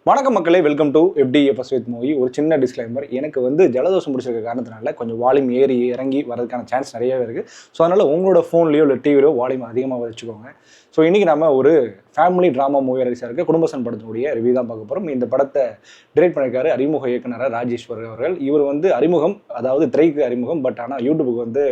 வணக்கம் மக்களே, welcome to FDA first with movie. ஒரு சின்ன டிஸ்க்ளைமர், எனக்கு வந்து ஜலதோஷம் பிடிச்சிருக்க காரணத்தினால கொஞ்சம் வால்யூம் ஏறி இறங்கி வரதுக்கான சான்ஸ் நிறையவே இருக்குது. ஸோ அதனால் உங்களோட ஃபோன்லேயோ இல்லை டிவிலையோ வால்யூம் அதிகமாக வச்சுக்கோங்க. ஸோ இன்றைக்கி நம்ம ஒரு ஃபேமிலி ட்ராமா மூவி ரிலீஸாக இருக்க குடும்பஸ்தன் படத்தினுடைய ரிவ்யூ தான் பார்க்க போகிறோம். இந்த படத்தை டிரெக்ட் பண்ணியிருக்காரு அறிமுக இயக்குனராக ராஜேஸ்வர் அவர்கள். இவர் வந்து அறிமுகம், அதாவது திரைக்கு அறிமுகம், பட் ஆனால் யூடியூபுக்கு வந்து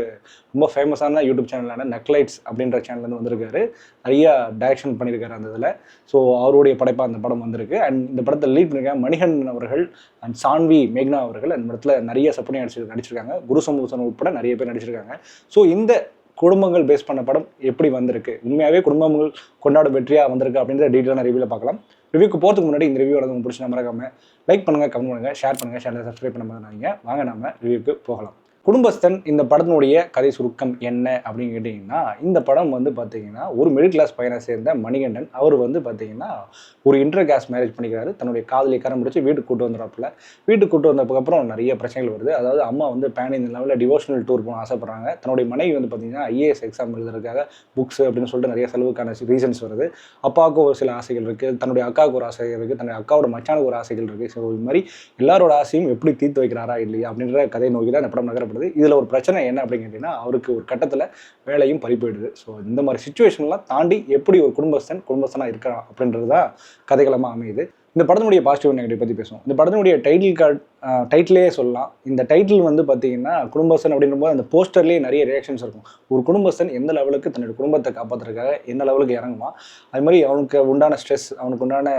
ரொம்ப ஃபேமஸான யூடியூப் சேனலான நக்லைட்ஸ் அப்படின்ற சேனல்லேருந்து வந்திருக்காரு. நிறையா டைரக்ஷன் பண்ணியிருக்காரு அந்த இதில். ஸோ அவருடைய படைப்பாக அந்த படம் வந்திருக்கு. அண்ட் இந்த படத்தை லீட் பண்ணியிருக்காங்க மணிகண்டன் அவர்கள் அண்ட் சான்வி மேக்னா அவர்கள். அந்த படத்தில் நிறைய சப்போர்ட்டிங் நடிச்சிருக்காங்க. குரு சமூசன் உட்பட நிறைய பேர் நடிச்சிருக்காங்க. ஸோ இந்த குடும்பங்கள் பேஸ் பண்ண படம் எப்படி வந்திருக்கு, உண்மையாகவே குடும்பங்கள் கொண்டாடும் வெற்றியாக வந்திருக்கு அப்படின்ற டீட்டெயிலான ரிவ்யூவில் பார்க்கலாம். ரிவ்யூக்கு போகிறதுக்கு முன்னாடி இந்த ரிவ்யூ உங்களுக்கு பிடிச்சி மறக்காம லைக் பண்ணுங்கள், கமெண்ட் பண்ணுங்கள், ஷேர் பண்ணுங்கள், சேனலை சப்ஸ்கிரைப் பண்ண மாதிரி. வாங்க நம்ம ரிவ்யூக்கு போகலாம். குடும்பஸ்தன் இந்த படத்தினுடைய கதை சுருக்கம் என்ன அப்படின்னு கேட்டிங்கன்னா, இந்த படம் வந்து பார்த்தீங்கன்னா ஒரு மிடில் கிளாஸ் பையனை சேர்ந்த மணிகண்டன். அவர் வந்து பார்த்தீங்கன்னா ஒரு இன்டர் காஸ்ட் மேரேஜ் பண்ணிக்கிறாரு. தன்னுடைய காதலியை கரம் முடிச்சு வீட்டுக்கு கூட்டு வந்துடுறாப்புல. வீட்டுக்கு கூட்டு வந்ததுக்கப்புறம் நிறைய பிரச்சனைகள் வருது. அதாவது அம்மா வந்து பேன் இந்த லெவலில் டிவோஷனல் டூர் போக ஆசைப்படுறாங்க. தன்னுடைய மனைவி வந்து பார்த்தீங்கன்னா IAS எக்ஸாம் எழுதுறதுக்காக புக்ஸ் அப்படின்னு சொல்லிட்டு நிறைய செலவுக்கான ரீசன்ஸ் வருது. அப்பாவுக்கு ஒரு சில ஆசைகள் இருக்குது, தன்னுடைய அக்காவுக்கு ஒரு ஆசைகள் இருக்குது, தன்னுடைய அக்காவோட மச்சானுக்கு ஒரு ஆசைகள் இருக்குது. ஸோ இது மாதிரி எல்லாரோட ஆசையும் எப்படி தீர்த்து வைக்கிறாரா இல்லையா அப்படின்ற கதையை நோக்கி தான் இந்த படம் நகரப்படுது. இதில் ஒரு பிரச்சனை என்ன அப்படின்னு கேட்டிங்கன்னா, அவருக்கு ஒரு கட்டத்தில் வேலையும் பறி போயிடுது. ஸோ இந்த மாதிரி சிச்சுவேஷன்லாம் தாண்டி எப்படி ஒரு குடும்பஸ்தனாக இருக்கிறான் அப்படின்றது தான் கதைகளமாக அமையுது. இந்த படத்தினுடைய பாசிட்டிவ் நெகட்டிவ் பற்றி பேசுவோம். இந்த படத்தினுடைய டைட்டிலே சொல்லலாம். இந்த டைட்டில் வந்து பார்த்தீங்கன்னா குடும்பஸ்தன் அப்படின்றபோது அந்த போஸ்டர்லேயே நிறைய ரியாக்ஷன்ஸ் இருக்கும். ஒரு குடும்பஸ்தன் எந்த லெவலுக்கு தன்னுடைய குடும்பத்தை காப்பாற்றுறதுக்காக என்ன லெவலுக்கு இறங்குமா, அது மாதிரி அவனுக்கு உண்டான ஸ்ட்ரெஸ், அவனுக்கு உண்டான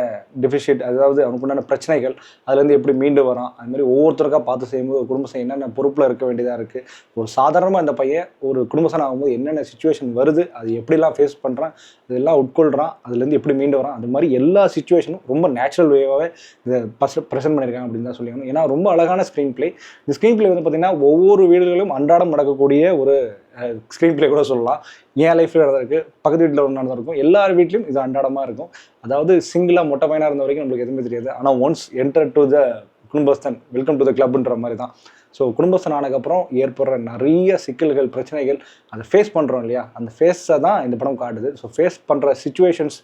டெஃபிஷிட், அதாவது அவனுக்கு உண்டான பிரச்சனைகள், அதுலேருந்து எப்படி மீண்டு வரான், அது மாதிரி ஒவ்வொருத்தருக்காக பார்த்து செய்யும்போது ஒரு குடும்பஸ்தன் என்னென்ன பொறுப்பில் இருக்க வேண்டியதாக இருக்குது. ஒரு சாதாரணமாக அந்த பையன் ஒரு குடும்பஸ்தன் ஆகும்போது என்னென்ன சுச்சுவேஷன் வருது, அது எப்படிலாம் ஃபேஸ் பண்ணுறான், இதெல்லாம் உட்கொள்கிறான், அதுலேருந்து எப்படி மீண்டு வரான், அது மாதிரி எல்லா சுச்சுவேஷனும் ரொம்ப நேச்சுரல் வேவாகவே இதை ப்ரெசென்ட் பண்ணியிருக்காங்க அப்படின்னு தான் சொல்லிக்கணும். ஏன்னா ரொம்ப அழகான ஸ்க்ரீன் பிளே. இந்த ஸ்க்ரீன் பிளே வந்து பார்த்தீங்கன்னா ஒவ்வொரு வீடுகளிலும் அன்றாடம் நடக்கக்கூடிய ஒரு ஸ்க்ரீன் பிளே கூட சொல்லலாம். என் லைஃப்பில் நடந்திருக்கு, பக்கத்து வீட்டில் ஒன்று நடந்திருக்கும், எல்லார் வீட்லையும் இது அன்றாடமாக இருக்கும். அதாவது சிங்கிளாக மொட்டை பையனாக இருந்த வரைக்கும் நம்மளுக்கு எதுவுமே தெரியாது. ஆனால் once enter to the Kudumbasthan, welcome to the கிளப்ன்ற மாதிரி தான். ஸோ குடும்பஸ்தன் ஆனதுக்கப்புறம் ஏற்படுற நிறைய சிக்கல்கள், பிரச்சனைகள், அதை ஃபேஸ் பண்ணுறோம் இல்லையா, அந்த ஃபேஸை தான் இந்த படம் காட்டுது. ஸோ ஃபேஸ் பண்ணுற சிச்சுவேஷன்ஸ்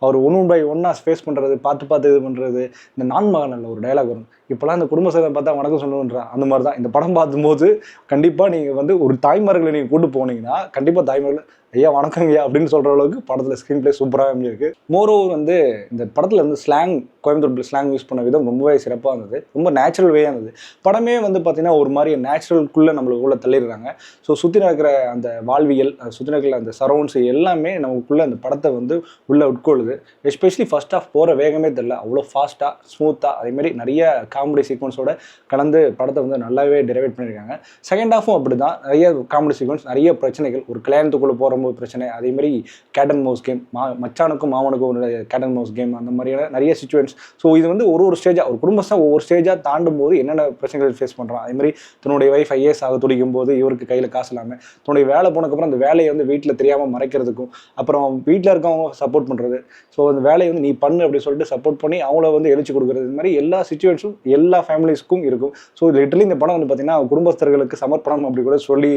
அவர் ஒன் பை ஒன்னாக ஃபேஸ் பண்ணுறது, பார்த்து இது பண்ணுறது. இந்த நான் மகனில் ஒரு டைலாக் வரும், இப்போலாம் இந்த குடும்பஸ்தனை பார்த்தா வணக்கம் சொல்லணுன்றான். அந்த மாதிரி தான் இந்த படம் பார்க்கும்போது கண்டிப்பாக நீங்கள் வந்து ஒரு தாய்மார்களை நீங்கள் கூட்டு போனீங்கன்னா கண்டிப்பாக தாய்மார்கள் ஐயா வணக்கங்கய்யா அப்படின்னு சொல்கிற அளவுக்கு படத்தில் ஸ்க்ரீன் பிளே சூப்பராக அமைஞ்சிருக்கு. மோரோவர் வந்து இந்த படத்தில் வந்து ஸ்லாங், கோயம்புத்தூர் ஸ்லாங் யூஸ் பண்ண விதம் ரொம்பவே சிறப்பாக இருந்தது. ரொம்ப நேச்சுரல் வேயாக இருந்தது. படமே வந்து பார்த்திங்கன்னா ஒரு மாதிரி நேச்சுரலுக்குள்ளே நம்மளுக்குள்ளே தள்ளிடுறாங்க. ஸோ சுற்றி நடக்கிற அந்த வாழ்வியல், சுற்றி நடக்கிற அந்த சரௌண்ட்ஸ் எல்லாமே நமக்குள்ளே அந்த படத்தை வந்து உள்ளே உட்கொள்ளுது. எஸ்பெஷலி ஃபர்ஸ்ட் ஹாஃப் போகிற வேகமே தெரியல, அவ்வளோ ஃபாஸ்ட்டாக ஸ்மூத்தாக, அதேமாதிரி நிறைய காமெடி சீக்வன்ஸோட கலந்து படத்தை வந்து நல்லாவே டெரிவேட் பண்ணியிருக்காங்க. செகண்ட் ஹாஃபும் அப்படி தான், நிறைய காமெடி சீக்வன்ஸ், நிறைய பிரச்சனைகள், ஒரு கல்யாணத்துக்குள்ளே போகும்போது பிரச்சனை, அதேமாதிரி கேட் அண்ட் மவுஸ் கேம், மச்சானுக்கும் மாமனுக்கும் ஒரு கேட் அண்ட் மவுஸ் கேம், அந்த மாதிரியான நிறைய சிச்சுவேஷன்ஸ். ஸோ இது வந்து ஒரு ஸ்டேஜாக, ஒரு குடும்பம் ஒவ்வொரு ஸ்டேஜாக தாண்டும் போது என்னென்ன பிரச்சனைகள் ஃபேஸ் பண்ணுறான். அதேமாதிரி தன்னுடைய வைஃப் IAS ஆக துடிக்கும் போது இவருக்கு கையில் காசு இல்லாமல் தன்னுடைய வேலை போனதுக்கப்புறம் அந்த வேலையை வந்து வீட்டில் தெரியாமல் மறைக்கிறதுக்கும், அப்புறம் வீட்டில் இருக்கவங்க சப்போர்ட் பண்ணுறது. ஸோ அந்த வேலையை வந்து நீ பண்ணு அப்படின்னு சொல்லிட்டு சப்போர்ட் பண்ணி அவங்கள வந்து எழுச்சி கொடுக்குறது. இது மாதிரி எல்லா சிச்சுவேஷனும் எல்லா ஃபேமிலிஸ்க்கும் இருக்கும். ஸோ லிட்டரலி இந்த படம் வந்து பார்த்தீங்கன்னா குடும்பஸ்தர்களுக்கு சமர்ப்பணம் அப்படி கூட சொல்லி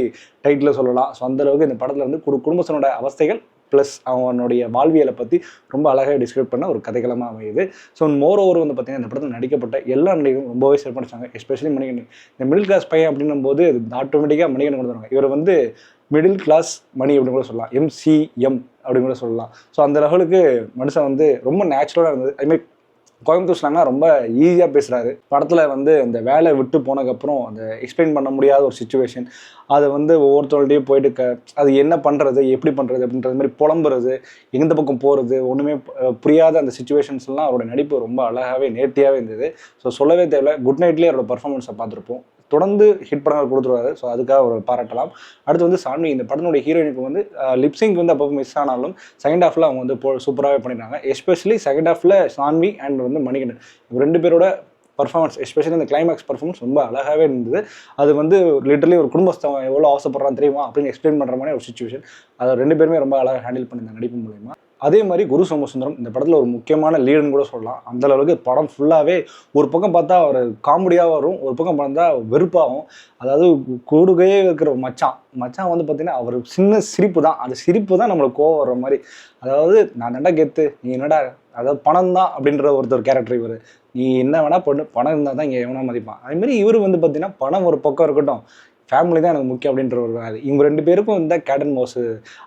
டைட்டில் சொல்லலாம். ஸோ அந்தளவுக்கு இந்த படத்தில் வந்து குடும்பஸ்தனோட அவஸ்தைகள் ப்ளஸ் அவனுடைய வாழ்வியலை பற்றி ரொம்ப அழகாக டிஸ்கிரைப் பண்ண ஒரு கதைகளமாக அமையுது. ஸோ மோரோவர் வந்து பார்த்தீங்கன்னா இந்த படத்தில் நடிக்கப்பட்ட எல்லா நடிகரும் ரொம்பவே சிறப்பாக நடிச்சாங்க. எஸ்பெஷலி மணிகண்டன். இந்த மிடில் கிளாஸ் பையன் அப்படின்னும் போது ஆட்டோமேட்டிக்காக மணிகண்டன் கொண்டு வருவாங்க. இவர் வந்து மிடில் கிளாஸ் மணி அப்படின்னு கூட சொல்லலாம், MCM அப்படின்னு கூட சொல்லலாம். ஸோ அந்த லெவலுக்கு மனுஷன் வந்து ரொம்ப நேச்சுரலாக இருந்தது. அதுமாதிரி கோயம்புத்தூர் ஸ்லாங்னா ரொம்ப ஈஸியாக பேசுகிறாரு. படத்தில் வந்து அந்த வேலை விட்டு போனதுக்கப்புறம் அந்த எக்ஸ்பிளைன் பண்ண முடியாத ஒரு சிச்சுவேஷன், அதை வந்து ஒவ்வொருத்தருடையும் போயிட்டு அது என்ன பண்ணுறது, எப்படி பண்ணுறது அப்படின்றது மாதிரி புலம்புறது, எந்த பக்கம் போகிறது, ஒன்றுமே புரியாத அந்த சிச்சுவேஷன்ஸ்லாம் அவரோட நடிப்பு ரொம்ப அழகாகவே நேர்த்தியாகவே இருந்தது. ஸோ சொல்லவே தேவையில்லை, குட் நைட்லேயே அவரோட பர்ஃபார்மன்ஸை பார்த்துருப்போம். தொடர்ந்து ஹிட் படங்கள் கொடுத்துருவாரு. ஸோ அதுக்காக ஒரு பாராட்டலாம். அடுத்து வந்து சான்வி, இந்த படத்தினுடைய ஹீரோயினுக்கு வந்து லிப்சிங் வந்து அப்போ மிஸ் ஆனாலும் செகண்ட் ஹாஃபில் அவங்க வந்து சூப்பராகவே பண்ணிட்டாங்க. எஸ்பெஷலி செகண்ட் ஹாஃபில் சான்வி அண்ட் வந்து மணிகண்டன் ரெண்டு பேரோட பர்ஃபார்மன்ஸ், எஸ்பெஷலி இந்த கிளைமேக்ஸ் பர்ஃபார்மன்ஸ் ரொம்ப அழகாகவே இருந்தது. அது வந்து லிட்டரலி ஒரு குடும்பஸ்தவன் எவ்வளோ ஆசைப்படுறான்னு தெரியுமா அப்படின்னு எக்ஸ்பிளைன் பண்ணுற மாதிரி ஒரு சிச்சுவேஷன். அதை ரெண்டு பேருமே ரொம்ப அழகாக ஹேண்டில் பண்ணியிருந்தாங்க நடிப்பு மூலயமா. அதே மாதிரி குரு சோமசுந்தரம் இந்த படத்தில் ஒரு முக்கியமான லீடுன்னு கூட சொல்லலாம். அந்த அளவுக்கு படம் ஃபுல்லாகவே ஒரு பக்கம் பார்த்தா அவர் காமெடியாக வரும், ஒரு பக்கம் பார்த்தா வெறுப்பாகும். அதாவது கூடுகையே இருக்கிற மச்சான் வந்து பார்த்தீங்கன்னா அவர் சின்ன சிரிப்பு தான், அந்த சிரிப்பு தான் நம்மளுக்கு கோவம் வர்ற மாதிரி. அதாவது நான் நண்டா கெத்து, நீ என்னடா அதாவது பணம் தான் அப்படின்ற ஒருத்தர் கேரக்டர் இவர். நீ என்ன வேணா பண்ணு, பணம் இருந்தால் தான் இங்கே எவனா மதிப்பான். அதுமாரி இவர் வந்து பார்த்தீங்கன்னா பணம் ஒரு பக்கம் இருக்கட்டும், ஃபேமிலி தான் எனக்கு முக்கியம் அப்படின்ற ஒரு அது இவங்க 2 பேருக்கும் இந்த கேட் அண்ட் மவுஸ்,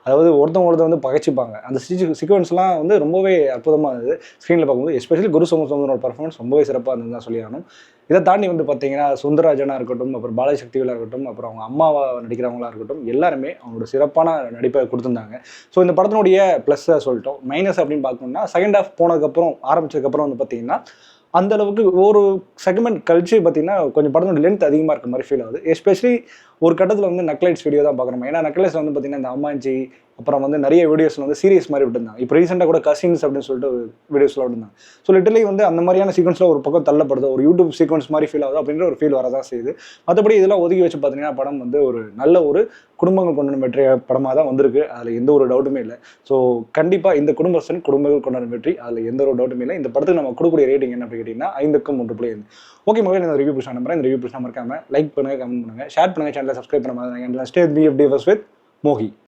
அதாவது ஒருத்தவங்க வந்து பகைச்சிப்பாங்க. அந்த சீக்வன்ஸ்லாம் வந்து ரொம்பவே அற்புதமாக இருந்தது ஸ்க்ரீனில் பார்க்கும்போது. எஸ்பெஷலி குரு சோமசுந்தரோட பர்ஃபார்மன்ஸ் ரொம்பவே சிறப்பாக இருந்தது தான் சொல்லியாகணும். இதை தாண்டி வந்து பார்த்தீங்கன்னா சுந்தரராஜனாக இருக்கட்டும், அப்புறம் பாலாஜி சக்திவேலாக இருக்கட்டும், அப்புறம் அவங்க அம்மாவா நடிக்கிறவங்களா இருக்கட்டும், எல்லாருமே அவங்களோட சிறப்பான நடிப்பை கொடுத்துருந்தாங்க. ஸோ இந்த படத்தினுடைய ப்ளஸ்ஸை சொல்லிட்டோம். மைனஸ் அப்படின்னு பார்க்கணும்னா செகண்ட் ஹாஃப் போனதுக்கப்புறம் ஆரம்பிச்சதுக்கப்புறம் வந்து பார்த்தீங்கன்னா அந்த அளவுக்கு ஒரு செக்மெண்ட் கழிச்சு பார்த்தீங்கன்னா கொஞ்சம் படத்தோட லென்த் அதிகமாக இருக்க மாதிரி ஃபீல் ஆகுது. எஸ்பெஷலி ஒரு கட்டத்தில் வந்து நக்லைட்ஸ் வீடியோ தான் பார்க்குறோம். ஏன்னா நக்லைட்ஸ் வந்து பார்த்தீங்கன்னா இந்த அம்மாஞ்சி அப்புறம் வந்து நிறைய வீடியோஸில் வந்து சீரியஸ் மாதிரி விட்டுருந்தாங்க. இப்போ ரீசெண்டாக கூட கசின்ஸ் அப்படின்னு சொல்லிட்டு வீடியோஸ்லாம் விட்டுருந்தாங்க. ஸோ லிட்டலி வந்து அந்த மாதிரியான சீக்வன்ஸில் ஒரு பக்கம் தள்ளப்படுது, ஒரு யூடியூப் சீக்வன்ஸ் மாதிரி ஃபீல் ஆகுது அப்படின்ற ஒரு ஃபீல் வரதான் செய்யுது. மற்றபடி இதெல்லாம் ஒதுக்கி வச்சு பார்த்தீங்கன்னா படம் வந்து ஒரு நல்ல ஒரு குடும்பங்கள் கொண்டாடும் வெற்றி படமாக தான் வந்திருக்கு. அதில் எந்த ஒரு டவுட்டுமே இல்லை. ஸோ கண்டிப்பாக இந்த குடும்பங்கள் கொண்டாடும் வெற்றி, அதில் எந்த ஒரு டவுட்டுமே இல்லை. இந்த படத்துக்கு நம்ம கொடுக்கக்கூடிய ரேட்டிங் என்ன அப்படின்னு கேட்டிங்கன்னா 5க்கு 3.5. ஓகே மொபைல் இந்த ரிவ்யூ பிடிச்சா நம்புறேன். இந்த ரிவ்யூ பிடிச்சா மறக்காம லைக் பண்ணுங்கள், கமெண்ட் பண்ணுங்கள், ஷேர் பண்ணுங்கள், சேனலை சப்ஸ்கிரைப் பண்ண மாதிரி. Stay BFT with மோகி.